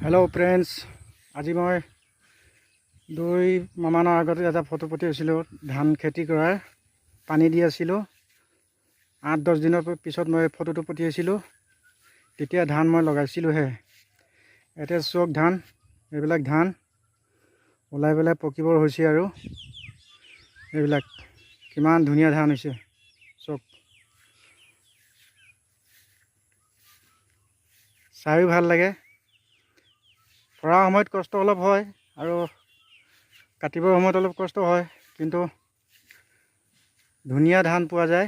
Hello' friends, আজি মই 2 মাহমানৰ আগতে এটা ফটো পঠিয়াইছিলোঁ ধান খেতি কৰাৰ। পানী দি আছিলোঁ। 8-10 দিনৰ পিছত মই ফটোটো পঠিয়াইছিলোঁ। তেতিয়া ধান মই লগাইছিলোঁহে। এতিয়া চব ধান, এইবিলাক ধান ওলাই পেলাই পকিবৰ হৈছে আৰু এইবিলাক কিমান ধুনীয়া ধান হৈছে চব। চাইও ভাল লাগে। পৰা সময়ত কষ্ট অলপ হয় আৰু কাটিবৰ সময়ত অলপ কষ্ট হয়, কিন্তু ধুনীয়া ধান পোৱা যায়।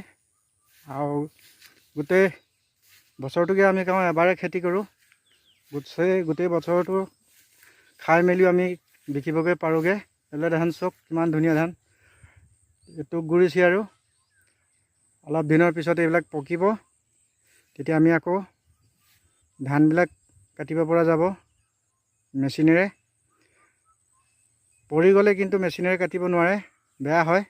আৰু গোটেই বছৰটোকে আমি কওঁ এবাৰে খেতি কৰোঁ। গোটেই বছৰটো খাই মেলি আমি বিকিবগৈ পাৰোঁগৈ। এইবিলাক ধান চব কিমান ধুনীয়া ধান। টোক গুৰিছে আৰু অলপ দিনৰ পিছত এইবিলাক পকিব। তেতিয়া আমি আকৌ ধানবিলাক কাটিব পৰা যাব মেচিনেৰে। পৰি গ'লে কিন্তু মেচিনেৰে কাটিব নোৱাৰে, বেয়া হয়।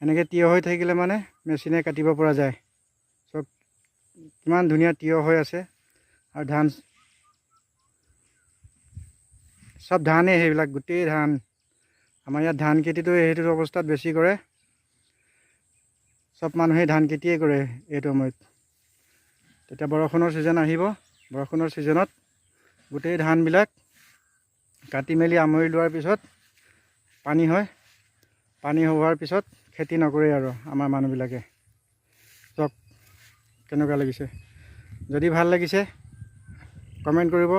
এনেকৈ তিয় হৈ থাকিলে মানে মেচিনেৰে কাটিব পৰা যায়। চব কিমান ধুনীয়া তিয় হৈ আছে। আৰু ধান চব ধানেই, সেইবিলাক গোটেই ধান। আমাৰ ইয়াত ধান খেতিটো সেইটো অৱস্থাত বেছি কৰে। চব মানুহেই ধান খেতিয়ে কৰে এইটো সময়ত। তেতিয়া বৰষুণৰ ছিজন আহিব। বৰষুণৰ ছিজনত গোটেই ধানবিলাক কাটি মেলি আমৰি লোৱাৰ পিছত পানী হয়। পানী হোৱাৰ পিছত খেতি নকৰে আৰু আমাৰ মানুহবিলাকে। চব কেনেকুৱা লাগিছে? যদি ভাল লাগিছে কমেণ্ট কৰিব।